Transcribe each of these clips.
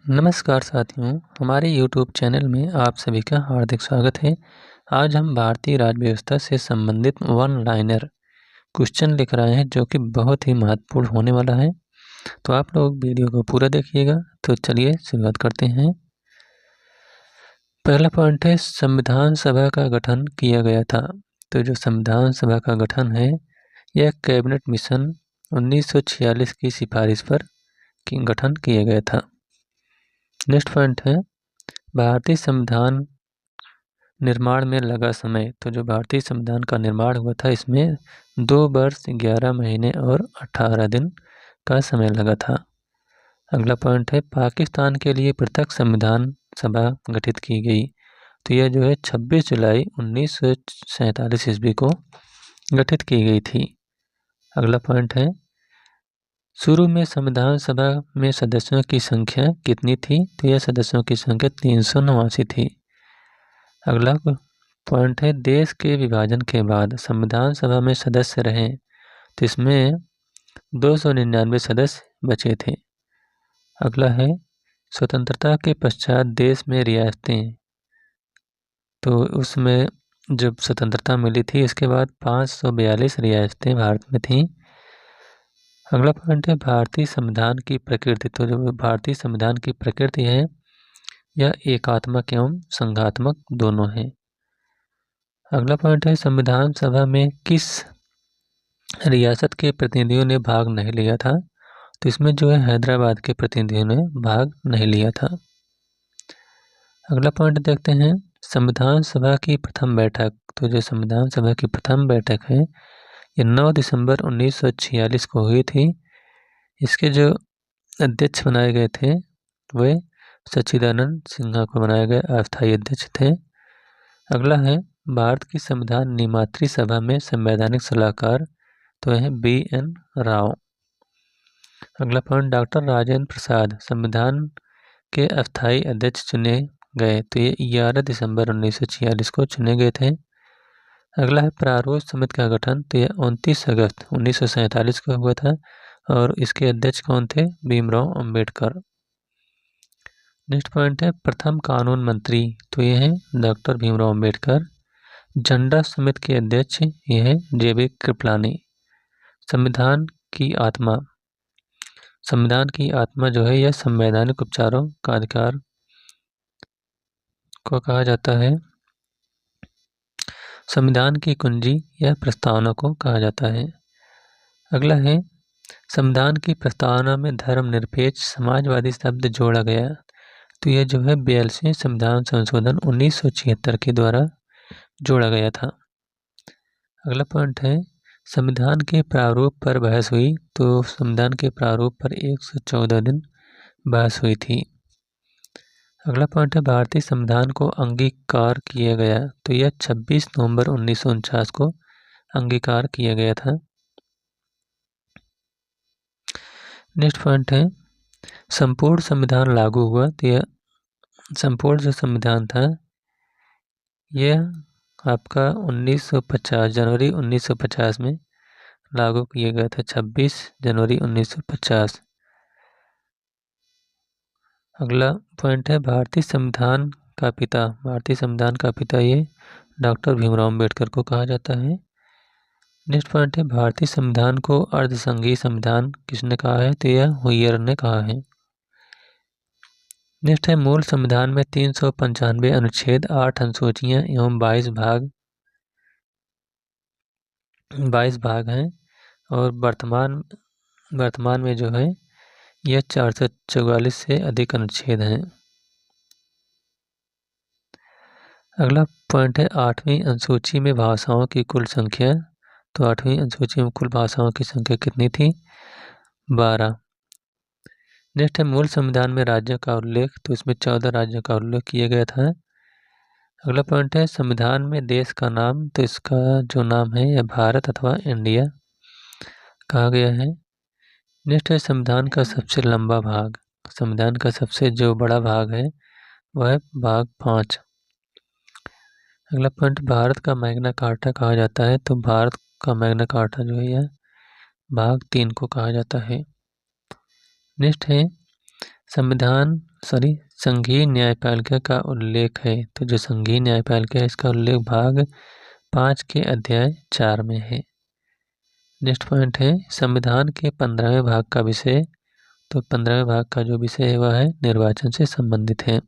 नमस्कार साथियों, हमारे YouTube चैनल में आप सभी का हार्दिक स्वागत है। आज हम भारतीय राज्य व्यवस्था से संबंधित वन लाइनर क्वेश्चन लिख रहे हैं जो कि बहुत ही महत्वपूर्ण होने वाला है। तो आप लोग वीडियो को पूरा देखिएगा। तो चलिए शुरुआत करते हैं। पहला पॉइंट है, संविधान सभा का गठन किया गया था। तो जो संविधान सभा का गठन है यह कैबिनेट मिशन 1946 की सिफारिश पर गठन किया गया था। नेक्स्ट पॉइंट है, भारतीय संविधान निर्माण में लगा समय। तो जो भारतीय संविधान का निर्माण हुआ था इसमें 2 वर्ष 11 महीने और 18 दिन का समय लगा था। अगला पॉइंट है, पाकिस्तान के लिए पृथक संविधान सभा गठित की गई। तो यह जो है 26 जुलाई 1947 ईस्वी को गठित की गई थी। अगला पॉइंट है, शुरू में संविधान सभा में सदस्यों की संख्या कितनी थी? तो यह सदस्यों की संख्या 389 थी। अगला पॉइंट है, देश के विभाजन के बाद संविधान सभा में सदस्य रहे तो इसमें 299 सदस्य बचे थे। अगला है, स्वतंत्रता के पश्चात देश में रियासतें। तो उसमें जब स्वतंत्रता मिली थी इसके बाद 542 रियासतें भारत में थीं। अगला पॉइंट है, भारतीय संविधान की प्रकृति। तो जो भारतीय संविधान की प्रकृति है यह एकात्मक एवं संघात्मक दोनों है। अगला पॉइंट है, संविधान सभा में किस रियासत के प्रतिनिधियों ने भाग नहीं लिया था? तो इसमें जो है हैदराबाद के प्रतिनिधियों ने भाग नहीं लिया था। अगला पॉइंट देखते हैं, संविधान सभा की प्रथम बैठक। तो जो संविधान सभा की प्रथम बैठक है ये 9 दिसंबर 1946 को हुई थी। इसके जो अध्यक्ष बनाए गए थे वे सच्चिदानंद सिन्हा को बनाए गए अस्थायी अध्यक्ष थे। अगला है, भारत की संविधान निर्मात्री सभा में संवैधानिक सलाहकार तो है BN राव। अगला पॉइंट, डॉक्टर राजेंद्र प्रसाद संविधान के अस्थायी अध्यक्ष चुने गए। तो ये 11 दिसंबर 1946 को चुने गए थे। अगला है, प्रारूप समिति का गठन। तो यह 29 अगस्त 1947 को हुआ था और इसके अध्यक्ष कौन थे? भीमराव अंबेडकर। नेक्स्ट पॉइंट है, प्रथम कानून मंत्री। तो ये है डॉक्टर भीमराव अंबेडकर। झंडा समिति के अध्यक्ष ये है JB कृपलानी। संविधान की आत्मा। संविधान की आत्मा जो है यह संवैधानिक उपचारों का अधिकार को कहा जाता है। संविधान की कुंजी या प्रस्तावना को कहा जाता है। अगला है, संविधान की प्रस्तावना में धर्मनिरपेक्ष समाजवादी शब्द जोड़ा गया। तो यह जो है 42वें संविधान संशोधन 1976 के द्वारा जोड़ा गया था। अगला पॉइंट है, संविधान के प्रारूप पर बहस हुई। तो संविधान के प्रारूप पर 114 दिन बहस हुई थी। अगला पॉइंट है, भारतीय संविधान को अंगीकार किया गया। तो यह 26 नवंबर 1949 को अंगीकार किया गया था। नेक्स्ट पॉइंट है, संपूर्ण संविधान लागू हुआ। तो यह संपूर्ण जो संविधान था यह आपका 1950 जनवरी 1950 में लागू किया गया था, 26 जनवरी 1950। अगला पॉइंट है, भारतीय संविधान का पिता। भारतीय संविधान का पिता ये डॉक्टर भीमराव अंबेडकर को कहा जाता है। नेक्स्ट पॉइंट है, भारतीय संविधान को अर्धसंघीय संविधान किसने कहा है? तो यह हुइयर ने कहा है। नेक्स्ट है, मूल संविधान में 395 अनुच्छेद, 8 अनुसूचियां एवं 22 भाग हैं और वर्तमान में जो है यह 444 से अधिक अनुच्छेद हैं। अगला पॉइंट है, 8वीं अनुसूची में भाषाओं की कुल संख्या। तो 8वीं अनुसूची में कुल भाषाओं की संख्या कितनी थी? 12। नेक्स्ट है, मूल संविधान में राज्यों का उल्लेख। तो इसमें 14 राज्यों का उल्लेख किया गया था। अगला पॉइंट है, संविधान में देश का नाम। तो इसका जो नाम है यह भारत अथवा इंडिया कहा गया है। नेक्स्ट है, संविधान का सबसे लंबा भाग। संविधान का सबसे जो बड़ा भाग है वह है भाग 5। अगला पॉइंट, भारत का मैग्ना कार्टा कहा जाता है। तो भारत का मैग्ना कार्टा जो है यह भाग 3 को कहा जाता है। नेक्स्ट है, संघीय न्यायपालिका का उल्लेख है। तो जो संघीय न्यायपालिका है इसका उल्लेख भाग 5 के अध्याय 4 में है। नेक्स्ट पॉइंट है संविधान के 15वें भाग का विषय। तो 15वें भाग का जो विषय है वह है निर्वाचन से संबंधित है।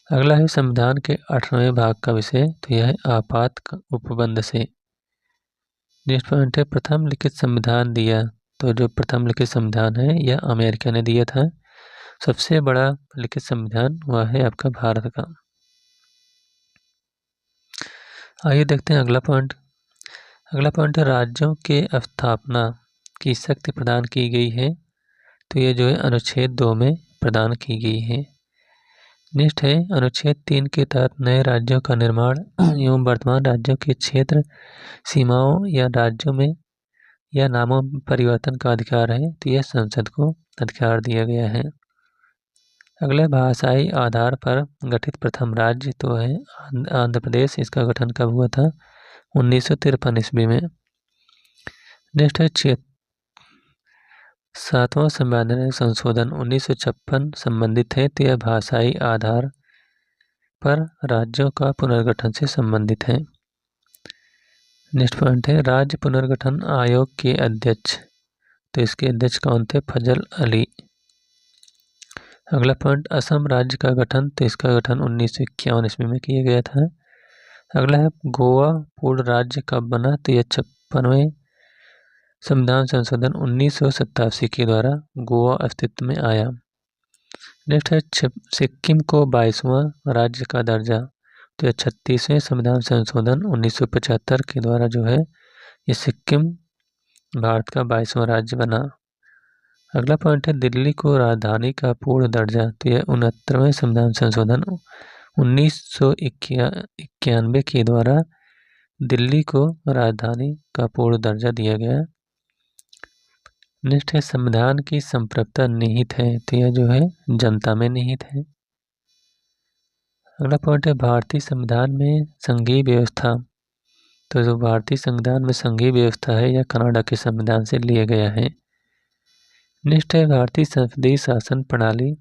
अगला है संविधान के 18वें भाग का विषय। तो यह है आपात उपबंध से। नेक्स्ट पॉइंट है प्रथम लिखित संविधान दिया। तो जो प्रथम लिखित संविधान है यह अमेरिका ने दिया था। सबसे बड़ा लिखित संविधान वह है आपका भारत का। आइए देखते हैं अगला पॉइंट। अगला पॉइंट है राज्यों के स्थापना की शक्ति प्रदान की गई है। तो ये जो है अनुच्छेद 2 में प्रदान की गई है। नेक्स्ट है अनुच्छेद 3 के तहत नए राज्यों का निर्माण एवं वर्तमान राज्यों के क्षेत्र सीमाओं या राज्यों में या नामों परिवर्तन का अधिकार है। तो यह संसद को अधिकार दिया गया है। अगले भाषाई आधार पर गठित प्रथम राज्य तो है आंध्र प्रदेश। इसका गठन कब हुआ था? 1953 ईस्वी में। नेक्स्ट है 7वां संवैधानिक संशोधन 1956 संबंधित है। तो यह भाषाई आधार पर राज्यों का पुनर्गठन से संबंधित है। नेक्स्ट पॉइंट है राज्य पुनर्गठन आयोग के अध्यक्ष। तो इसके अध्यक्ष कौन थे? फजल अली। अगला पॉइंट असम राज्य का गठन। तो इसका गठन 1951 ईस्वी में किया गया था। अगला है गोवा पूर्ण राज्य कब बना? तो यह 56वें संविधान संशोधन 1987 के द्वारा गोवा अस्तित्व में आया। नेक्स्ट है सिक्किम को 22वां राज्य का दर्जा। तो यह 36वें संविधान संशोधन 1975 के द्वारा जो है ये सिक्किम भारत का 22वां राज्य बना। अगला पॉइंट है दिल्ली को राजधानी का पूर्ण दर्जा। तो यह 69वें संविधान संशोधन 1991 के द्वारा दिल्ली को राजधानी का पूर्ण दर्जा दिया गया। नेक्स्ट है संविधान की संप्रभुता निहित है। तो यह जो है जनता में निहित है। अगला पॉइंट है भारतीय संविधान में संघीय व्यवस्था। तो जो भारतीय संविधान में संघीय व्यवस्था है यह कनाडा के संविधान से लिया गया है। नेक्स्ट है भारतीय संसदीय शासन प्रणाली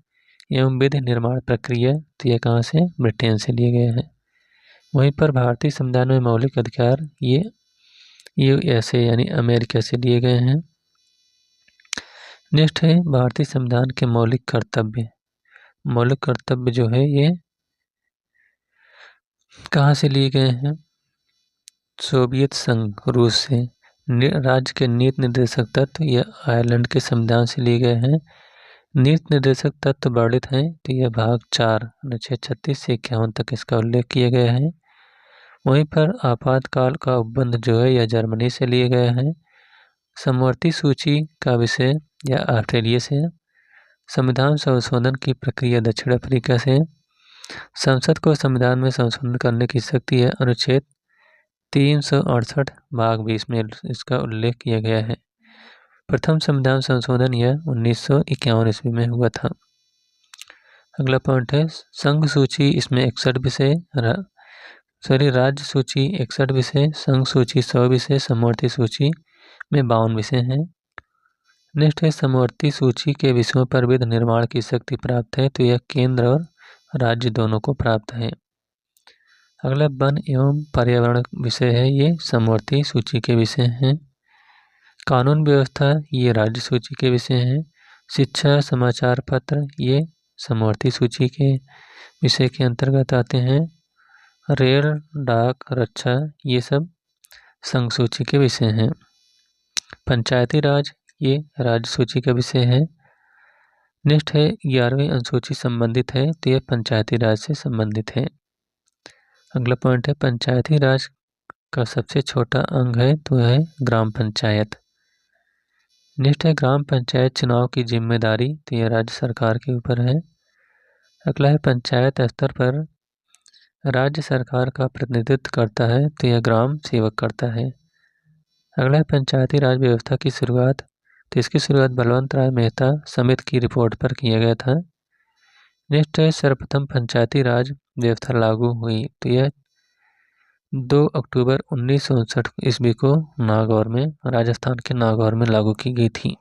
एवं विधि निर्माण प्रक्रिया। तो यह कहाँ से? ब्रिटेन से लिए गए हैं। वहीं पर भारतीय संविधान में मौलिक अधिकार ये यूएसए यानी अमेरिका से लिए गए हैं। नेक्स्ट है भारतीय संविधान के मौलिक कर्तव्य। मौलिक कर्तव्य जो है ये कहाँ से लिए गए हैं? सोवियत संघ रूस से। राज्य के नीति निर्देशक तत्व ये आयरलैंड के संविधान से लिए गए हैं। नीति निर्देशक तत्व वर्णित हैं। तो यह भाग 4 अनुच्छेद 36 से 51 तक इसका उल्लेख किया गया है। वहीं पर आपातकाल का उपबंध जो है यह जर्मनी से लिए गए हैं। समवर्ती सूची का विषय या ऑस्ट्रेलिया से। संविधान संशोधन की प्रक्रिया दक्षिण अफ्रीका से। संसद को संविधान में संशोधन करने की शक्ति है अनुच्छेद 368 भाग 20 में इसका उल्लेख किया गया है। प्रथम संविधान संशोधन यह 1951 ईस्वी में हुआ था। अगला पॉइंट है संघ सूची। इसमें 61 विषय राज्य सूची 61 विषय, संघ सूची 100 विषय, समवर्ती सूची में 52 विषय हैं। नेक्स्ट है समवर्ती सूची के विषयों पर विधि निर्माण की शक्ति प्राप्त है। तो यह केंद्र और राज्य दोनों को प्राप्त है। अगला वन एवं पर्यावरण विषय है ये समवर्ती सूची के विषय हैं। कानून व्यवस्था ये राज्य सूची के विषय हैं। शिक्षा समाचार पत्र ये समवर्ती सूची के विषय के अंतर्गत आते हैं। रेल डाक रक्षा ये सब संघ सूची के विषय हैं। पंचायती राज ये राज्य सूची का विषय है। नेक्स्ट है 11वीं अनुसूची संबंधित है। तो यह पंचायती राज से संबंधित है। अगला पॉइंट है पंचायती राज का सबसे छोटा अंग है तो है ग्राम पंचायत। नेक्स्ट है ग्राम पंचायत चुनाव की जिम्मेदारी। तो यह राज्य सरकार के ऊपर है। अगला है पंचायत स्तर पर राज्य सरकार का प्रतिनिधित्व करता है। तो यह ग्राम सेवक करता है। अगला है पंचायती राज व्यवस्था की शुरुआत। तो इसकी शुरुआत बलवंत राय मेहता समिति की रिपोर्ट पर किया गया था। नेक्स्ट है सर्वप्रथम पंचायती राज व्यवस्था लागू हुई। तो यह 2 अक्टूबर 1959 ईस्वी को नागौर में राजस्थान के नागौर में लागू की गई थी।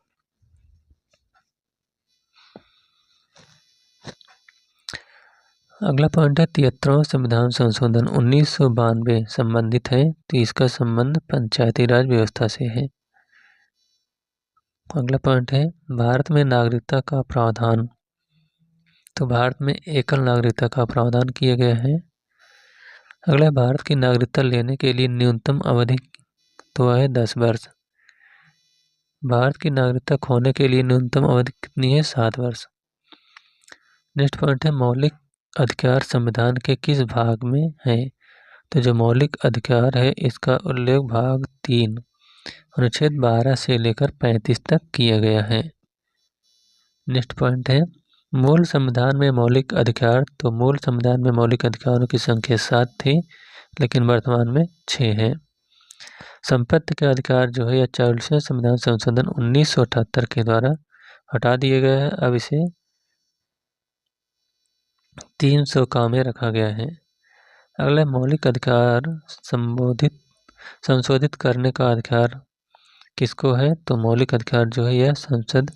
अगला पॉइंट है 73वां संविधान संशोधन 1992 संबंधित है, तो इसका संबंध पंचायती राज व्यवस्था से है। अगला पॉइंट है भारत में नागरिकता का प्रावधान, तो भारत में एकल नागरिकता का प्रावधान किया गया है। अगला भारत की नागरिकता लेने के लिए न्यूनतम अवधि तो है 10 वर्ष। भारत की नागरिकता खोने के लिए न्यूनतम अवधि कितनी है? 7 वर्ष। नेक्स्ट पॉइंट है मौलिक अधिकार संविधान के किस भाग में है? तो जो मौलिक अधिकार है इसका उल्लेख भाग 3 अनुच्छेद 12 से लेकर 35 तक किया गया है। नेक्स्ट पॉइंट है मूल संविधान में मौलिक अधिकार, तो मूल संविधान में मौलिक अधिकारों की संख्या 7 थी, लेकिन वर्तमान में 6 है। संपत्ति का अधिकार जो है यह 40वें संविधान संशोधन 1978 के द्वारा हटा दिया गया है। अब इसे 300 का में रखा गया है। अगला मौलिक अधिकार संशोधित करने का अधिकार किसको है? तो मौलिक अधिकार जो है यह संसद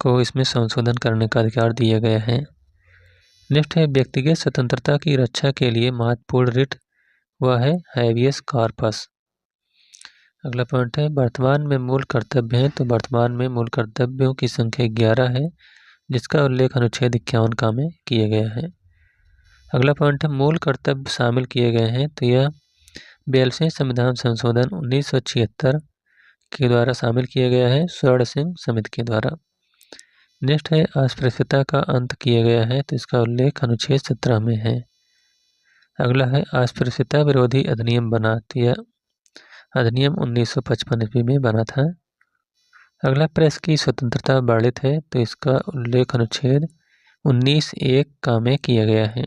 को इसमें संशोधन करने का अधिकार दिया गया है। नेक्स्ट है व्यक्तिगत स्वतंत्रता की रक्षा के लिए महत्वपूर्ण रिट वह है हैबियस कॉर्पस। अगला पॉइंट है वर्तमान में मूल कर्तव्य है, तो वर्तमान में मूल कर्तव्यों की संख्या 11 है, जिसका उल्लेख अनुच्छेद 51 का में किया गया है। अगला पॉइंट है मूल कर्तव्य शामिल किए गए हैं, तो यह 42वें संविधान संशोधन 1976 के द्वारा शामिल किया गया है, स्वर्ण सिंह समिति के द्वारा। नेक्स्ट है अस्पृश्यता का अंत किया गया है, तो इसका उल्लेख अनुच्छेद 17 में है। अगला है अस्पृश्यता विरोधी अधिनियम बना, तो यह अधिनियम 1955 ईस्वी में बना था। अगला प्रेस की स्वतंत्रता वर्णित है, तो इसका उल्लेख अनुच्छेद 19(1) का में किया गया है।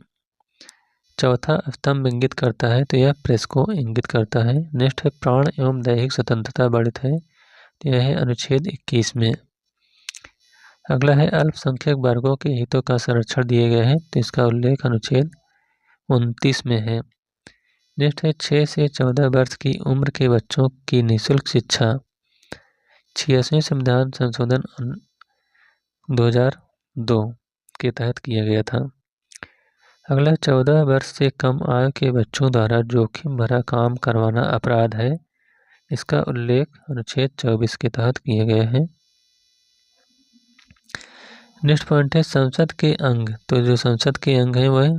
चौथा स्तंभ इंगित करता है, तो यह प्रेस को इंगित करता है। नेक्स्ट है प्राण एवं दैहिक स्वतंत्रता वर्णित है, तो यह है अनुच्छेद 21 में। अगला है अल्पसंख्यक वर्गों के हितों का संरक्षण दिए गए हैं, तो इसका उल्लेख अनुच्छेद 29 में है। नेक्स्ट है 6 से 14 वर्ष की उम्र के बच्चों की निःशुल्क शिक्षा 86वें संविधान संशोधन 2002 के तहत किया गया था। अगला 14 वर्ष से कम आयु के बच्चों द्वारा जोखिम भरा काम करवाना अपराध है, इसका उल्लेख अनुच्छेद 24 के तहत किया गया है। नेक्स्ट पॉइंट है संसद के अंग, तो जो संसद के अंग हैं वह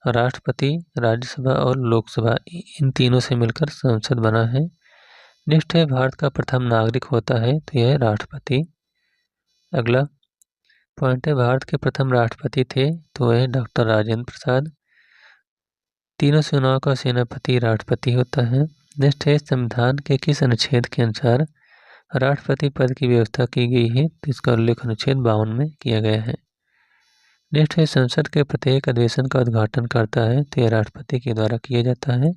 राष्ट्रपति, राज्यसभा और लोकसभा, इन तीनों से मिलकर संसद बना है। नेक्स्ट है भारत का प्रथम नागरिक होता है, तो यह राष्ट्रपति। अगला पॉइंट है भारत के प्रथम राष्ट्रपति थे, तो वह डॉक्टर राजेंद्र प्रसाद। तीनों सेनाओं का सेनापति राष्ट्रपति होता है। नेक्स्ट है संविधान के किस अनुच्छेद के अनुसार राष्ट्रपति पद की व्यवस्था की गई है, तो इसका उल्लेख अनुच्छेद 52 में किया गया है। नेक्स्ट है संसद के प्रत्येक अधिवेशन का उद्घाटन करता है, तो यह राष्ट्रपति के द्वारा किया जाता है।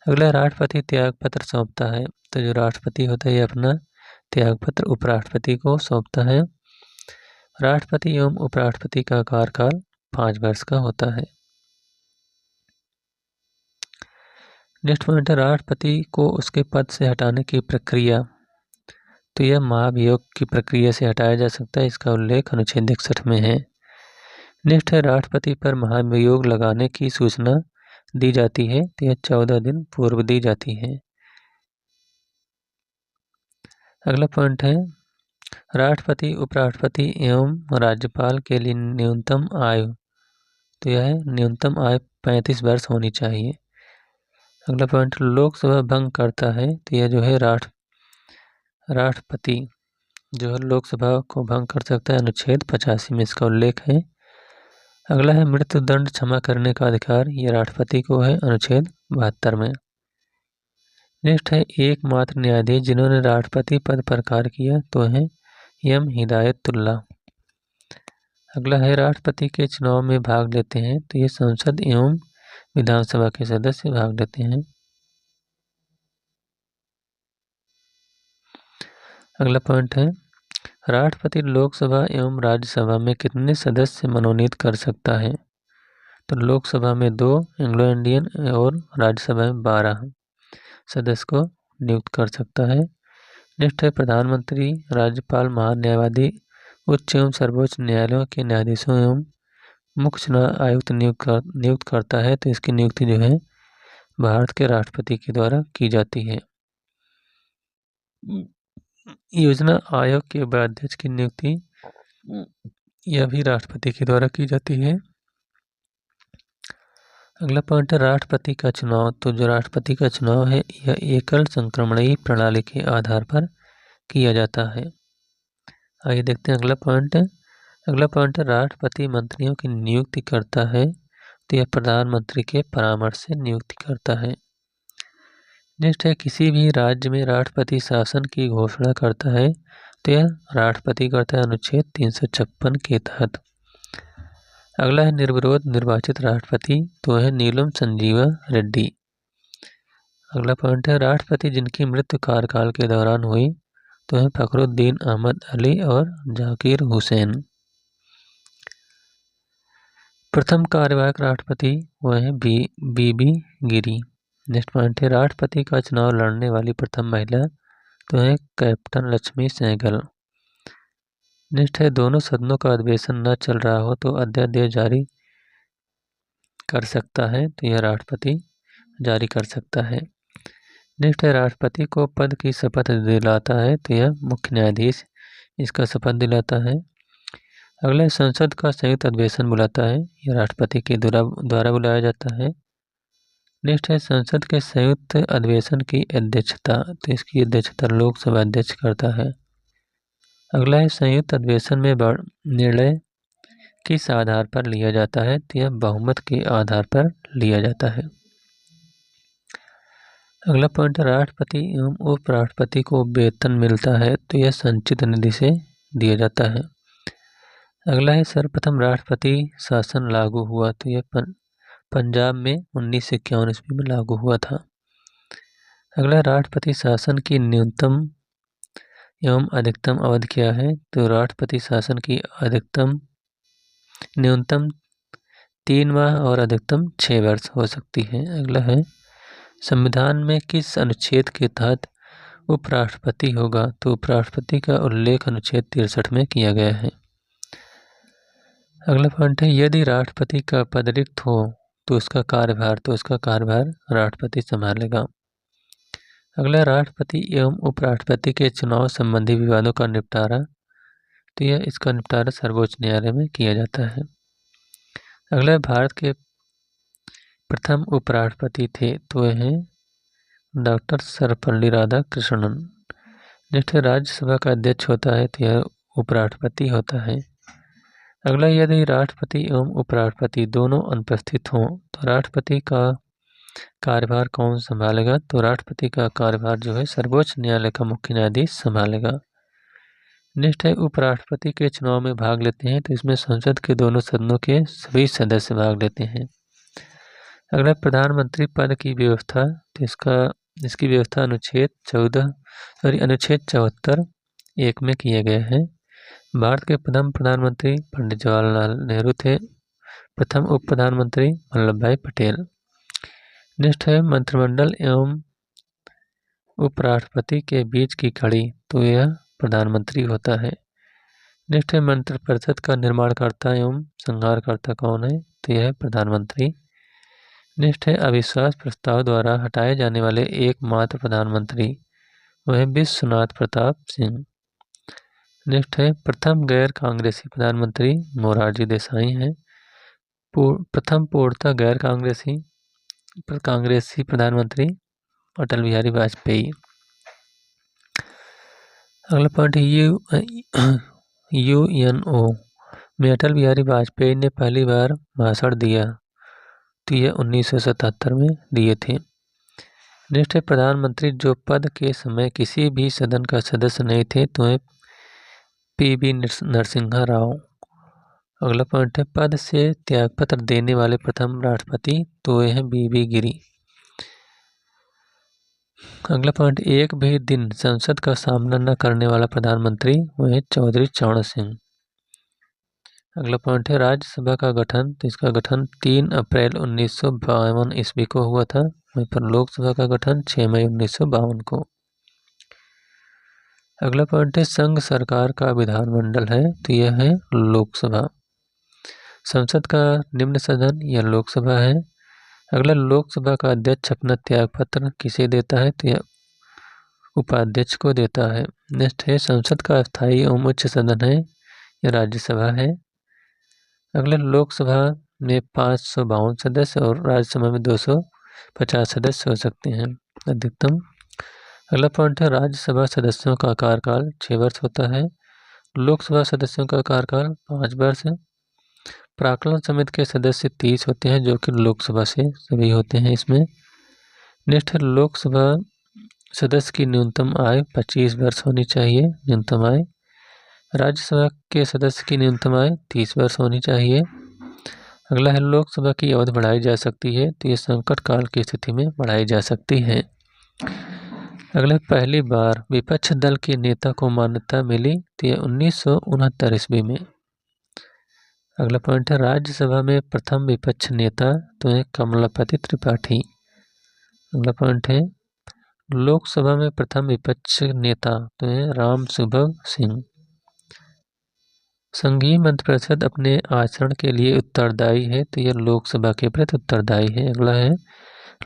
अगला राष्ट्रपति त्यागपत्र सौंपता है, तो जो राष्ट्रपति होता है यह अपना त्यागपत्र उपराष्ट्रपति को सौंपता है। राष्ट्रपति एवं उपराष्ट्रपति का कार्यकाल 5 वर्ष का होता है। नेक्स्ट पॉइंट है राष्ट्रपति को उसके पद से हटाने की प्रक्रिया, तो यह महाभियोग की प्रक्रिया से हटाया जा सकता है, इसका उल्लेख अनुच्छेद 61 में है। नेक्स्ट है राष्ट्रपति पर महाभियोग लगाने की सूचना दी जाती है, तो यह 14 दिन पूर्व दी जाती है। अगला पॉइंट है राष्ट्रपति, उपराष्ट्रपति एवं राज्यपाल के लिए न्यूनतम आयु, तो यह न्यूनतम आयु 35 वर्ष होनी चाहिए। अगला पॉइंट लोकसभा भंग करता है, तो यह जो है राष्ट्रपति जो है लोकसभा को भंग कर सकता है, अनुच्छेद 85 में इसका उल्लेख है। अगला है मृत्यु दंड क्षमा करने का अधिकार, यह राष्ट्रपति को है, अनुच्छेद 72 में। नेक्स्ट है एकमात्र न्यायाधीश जिन्होंने राष्ट्रपति पद पर कार्य किया, तो है एम हिदायतुल्ला। अगला है राष्ट्रपति के चुनाव में भाग लेते हैं, तो ये संसद एवं विधानसभा के सदस्य भाग लेते हैं। अगला पॉइंट है राष्ट्रपति लोकसभा एवं राज्यसभा में कितने सदस्य मनोनीत कर सकता है, तो लोकसभा में 2 एंग्लो इंडियन और राज्यसभा में 12 सदस्य को नियुक्त कर सकता है। नेक्स्ट है प्रधानमंत्री, राज्यपाल, महान्यायवादी, उच्च एवं सर्वोच्च न्यायालयों के न्यायाधीशों एवं मुख्य चुनाव आयुक्त नियुक्त करता है, तो इसकी नियुक्ति जो है भारत के राष्ट्रपति के द्वारा की जाती है। योजना आयोग के उपाध्यक्ष की नियुक्ति यह भी राष्ट्रपति के द्वारा की जाती है। अगला पॉइंट है राष्ट्रपति का चुनाव। तो जो राष्ट्रपति का चुनाव है यह एकल संक्रमणीय प्रणाली के आधार पर किया जाता है। आइए देखते हैं अगला पॉइंट है। अगला पॉइंट है राष्ट्रपति मंत्रियों की नियुक्ति करता है, तो यह प्रधानमंत्री के परामर्श से नियुक्ति करता है। नेक्स्ट है किसी भी राज्य में राष्ट्रपति शासन की घोषणा करता है, तो यह राष्ट्रपति करता है अनुच्छेद 356 के तहत। अगला है निर्विरोध निर्वाचित राष्ट्रपति, तो है नीलम संजीवा रेड्डी। अगला पॉइंट है राष्ट्रपति जिनकी मृत्यु कार्यकाल के दौरान हुई, तो है फखरुद्दीन अहमद अली और जाकिर हुसैन। प्रथम कार्यवाहक राष्ट्रपति वह है बीबी गिरी। नेक्स्ट पॉइंट है राष्ट्रपति का चुनाव लड़ने वाली प्रथम महिला, तो है कैप्टन लक्ष्मी सहगल। नेक्स्ट है दोनों सदनों का अधिवेशन न चल रहा हो तो अध्यादेश जारी कर सकता है, तो यह राष्ट्रपति जारी कर सकता है। नेक्स्ट है राष्ट्रपति को पद की शपथ दिलाता है, तो यह मुख्य न्यायाधीश इसका शपथ दिलाता है। अगला संसद का संयुक्त अधिवेशन बुलाता है, यह राष्ट्रपति के द्वारा बुलाया जाता है। नेक्स्ट है संसद के संयुक्त अधिवेशन की अध्यक्षता, तो इसकी अध्यक्षता लोकसभा अध्यक्ष करता है। अगला है संयुक्त अधिवेशन में निर्णय किस आधार पर लिया जाता है, तो यह बहुमत के आधार पर लिया जाता है। अगला पॉइंट राष्ट्रपति एवं उपराष्ट्रपति को वेतन मिलता है, तो यह संचित निधि से दिया जाता है। अगला है सर्वप्रथम राष्ट्रपति शासन लागू हुआ, तो यह पंजाब में 1951 ईस्वी में लागू हुआ था। अगला राष्ट्रपति शासन की न्यूनतम एवं अधिकतम अवधि क्या है, तो राष्ट्रपति शासन की न्यूनतम 3 माह और अधिकतम 6 वर्ष हो सकती है। अगला है संविधान में किस अनुच्छेद के तहत उपराष्ट्रपति होगा, तो उपराष्ट्रपति का उल्लेख अनुच्छेद 63 में किया गया है। अगला पॉइंट है यदि राष्ट्रपति का पद रिक्त हो तो उसका कार्यभार राष्ट्रपति संभालेगा। अगला राष्ट्रपति एवं उपराष्ट्रपति के चुनाव संबंधी विवादों का निपटारा, तो यह इसका निपटारा सर्वोच्च न्यायालय में किया जाता है। अगला भारत के प्रथम उपराष्ट्रपति थे, तो वह हैं डॉक्टर सर्वपल्ली राधाकृष्णन। नेक्स्ट राज्यसभा का अध्यक्ष होता है, तो यह उपराष्ट्रपति होता है। अगला यदि राष्ट्रपति एवं उपराष्ट्रपति दोनों अनुपस्थित हों तो राष्ट्रपति का कार्यभार कौन संभालेगा, तो राष्ट्रपति का कार्यभार जो है सर्वोच्च न्यायालय का मुख्य न्यायाधीश संभालेगा। नेक्स्ट है उपराष्ट्रपति के चुनाव में भाग लेते हैं, तो इसमें संसद के दोनों सदनों के सभी सदस्य भाग लेते हैं। अगला प्रधानमंत्री पद की व्यवस्था, तो इसकी व्यवस्था अनुच्छेद 74(1) में किया गया है। भारत के प्रथम प्रधानमंत्री पंडित जवाहरलाल नेहरू थे। प्रथम उप प्रधानमंत्री वल्लभ भाई पटेल। नेक्स्ट है मंत्रिमंडल एवं उपराष्ट्रपति के बीच की कड़ी, तो यह प्रधानमंत्री होता है। नेक्स्ट है मंत्रिपरिषद का निर्माणकर्ता एवं संहारकर्ता कौन है, तो यह प्रधानमंत्री। नेक्स्ट है अविश्वास प्रस्ताव द्वारा हटाए जाने वाले एकमात्र प्रधानमंत्री, वह विश्वनाथ प्रताप सिंह। नेक्स्ट है प्रथम गैर कांग्रेसी प्रधानमंत्री मोरारजी देसाई हैं। प्रथम पूर्णतः गैर कांग्रेसी प्रधानमंत्री अटल बिहारी वाजपेयी। अगला पॉइंट UNO में अटल बिहारी वाजपेयी ने पहली बार भाषण दिया, तो यह 1977 में दिए थे। नेक्स्ट है प्रधानमंत्री जो पद के समय किसी भी सदन का सदस्य नहीं थे, तो PV नरसिम्हा राव। अगला पॉइंट है पद से त्यागपत्र देने वाले प्रथम राष्ट्रपति, तो यह है BB गिरी। अगला पॉइंट एक भी दिन संसद का सामना न करने वाला प्रधानमंत्री, वह है चौधरी चरण सिंह। अगला पॉइंट है राज्यसभा का गठन, तो इसका गठन 3 अप्रैल 1952 ईस्वी को हुआ था। वहीं पर लोकसभा का गठन 6 मई 1952 को। अगला पॉइंट है संघ सरकार का विधानमंडल है, तो यह है लोकसभा। संसद का निम्न सदन या लोकसभा है। अगला, लोकसभा का अध्यक्ष अपना त्याग पत्र किसे देता है, तो यह उपाध्यक्ष को देता है। नेक्स्ट है, संसद का स्थायी एवं उच्च सदन है या राज्यसभा है। अगला, लोकसभा में 552 सदस्य और राज्यसभा में 250 सदस्य हो सकते हैं अधिकतम। अगला पॉइंट है, राज्यसभा सदस्यों का कार्यकाल 6 वर्ष होता है। लोकसभा सदस्यों का कार्यकाल 5 वर्ष है। प्राक्कलन समिति के सदस्य 30 होते हैं, जो कि लोकसभा से सभी होते हैं इसमें। नेक्स्ट है, लोकसभा सदस्य की न्यूनतम आयु 25 वर्ष होनी चाहिए, न्यूनतम आयु। राज्यसभा के सदस्य की न्यूनतम आयु 30 वर्ष होनी चाहिए। अगला है, लोकसभा की अवधि बढ़ाई जा सकती है, तो ये संकट काल की स्थिति में बढ़ाई जा सकती है। अगला, पहली बार विपक्ष दल के नेता को मान्यता मिली, तो ये 1969 ईस्वी में। अगला पॉइंट है, राज्यसभा में प्रथम विपक्ष नेता तो है कमलापति त्रिपाठी। अगला पॉइंट है, लोकसभा में प्रथम विपक्ष नेता तो है राम सुभग सिंह। संघीय मंत्रिपरिषद अपने आचरण के लिए उत्तरदायी है, तो यह लोकसभा के प्रति उत्तरदायी है। अगला है,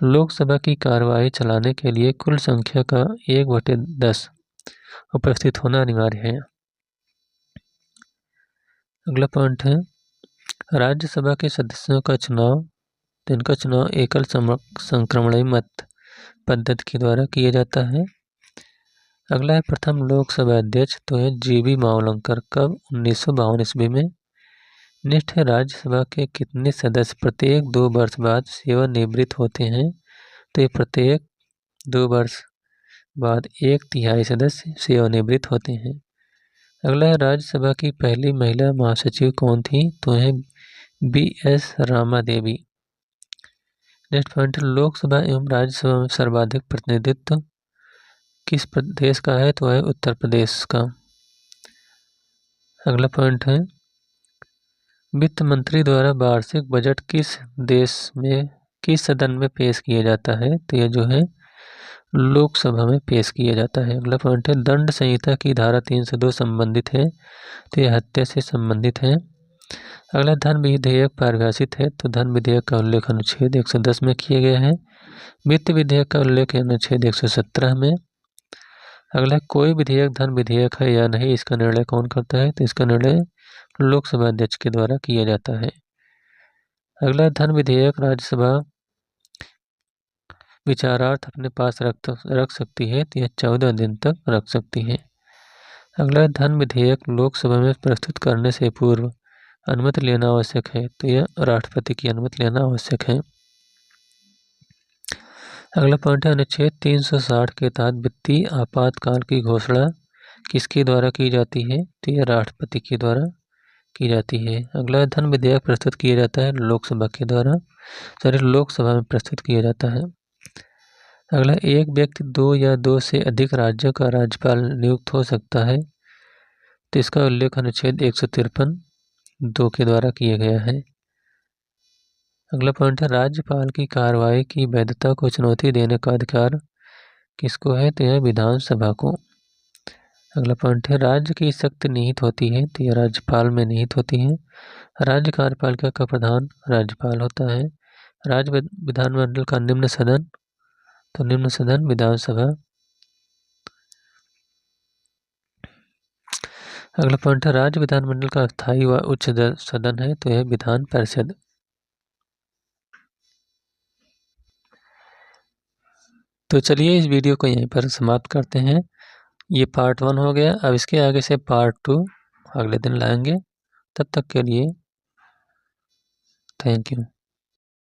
लोकसभा की कार्यवाही चलाने के लिए कुल संख्या का 1/10 उपस्थित होना अनिवार्य है। अगला पॉइंट है, राज्यसभा के सदस्यों का चुनाव, तो इनका चुनाव एकल संक्रमणीय मत पद्धति के द्वारा किया जाता है। अगला है, प्रथम लोकसभा अध्यक्ष तो है जीबी मावलंकर, कब 1952 ईस्वी में। नेक्स्ट है, राज्यसभा के कितने सदस्य प्रत्येक 2 वर्ष बाद सेवानिवृत्त होते हैं, तो ये प्रत्येक 2 वर्ष बाद 1/3 सदस्य सेवानिवृत्त होते हैं। अगला है, राज्यसभा की पहली महिला महासचिव कौन थी, तो है BS रामा देवी। नेक्स्ट पॉइंट है, लोकसभा एवं राज्यसभा में सर्वाधिक प्रतिनिधित्व किस प्रदेश का है, तो है उत्तर प्रदेश का। अगला पॉइंट है, वित्त मंत्री द्वारा वार्षिक बजट किस देश में किस सदन में पेश किया जाता है, तो यह जो है लोकसभा में पेश किया जाता है। अगला पॉइंट है, दंड संहिता की धारा 302 संबंधित है, तो यह हत्या से संबंधित है। अगला, धन विधेयक परिभाषित है, तो धन विधेयक का उल्लेख अनुच्छेद 110 में किया गया है। वित्त विधेयक का उल्लेख अनुच्छेद 117 में। अगला, कोई विधेयक धन विधेयक है या नहीं, इसका निर्णय कौन करता है, तो इसका निर्णय लोकसभा अध्यक्ष के द्वारा किया जाता है। अगला, धन विधेयक राज्यसभा विचारार्थ अपने पास रख सकती है, तो यह 14 दिन तक रख सकती है। अगला, धन विधेयक लोकसभा में प्रस्तुत करने से पूर्व अनुमति लेना आवश्यक है, तो यह राष्ट्रपति की अनुमति लेना आवश्यक है। अगला पॉइंट है, अनुच्छेद 360 के तहत वित्तीय आपातकाल की घोषणा किसके द्वारा की जाती है, तो यह राष्ट्रपति के द्वारा की जाती है। अगला, धन विधेयक प्रस्तुत किया जाता है लोकसभा के द्वारा, लोकसभा में प्रस्तुत किया जाता है। अगला, एक व्यक्ति 2 या 2 से अधिक राज्यों का राज्यपाल नियुक्त हो सकता है, तो इसका उल्लेख अनुच्छेद 153(2) के द्वारा किया गया है। अगला पॉइंट है, राज्यपाल की कार्यवाही की वैधता को चुनौती देने का अधिकार किसको है, तो यह विधानसभा को। अगला पॉइंट है, राज्य की शक्ति निहित होती है, तो यह राज्यपाल में निहित होती है। राज्य कार्यपालिका का प्रधान राज्यपाल होता है। राज्य विधानमंडल का निम्न सदन, तो निम्न सदन विधानसभा। अगला पॉइंट है, राज्य विधानमंडल का स्थायी व उच्च सदन है, तो यह विधान परिषद। तो चलिए इस वीडियो को यहीं पर समाप्त करते हैं। ये पार्ट 1 हो गया। अब इसके आगे से पार्ट 2 अगले दिन लाएंगे। तब तक के लिए थैंक यू।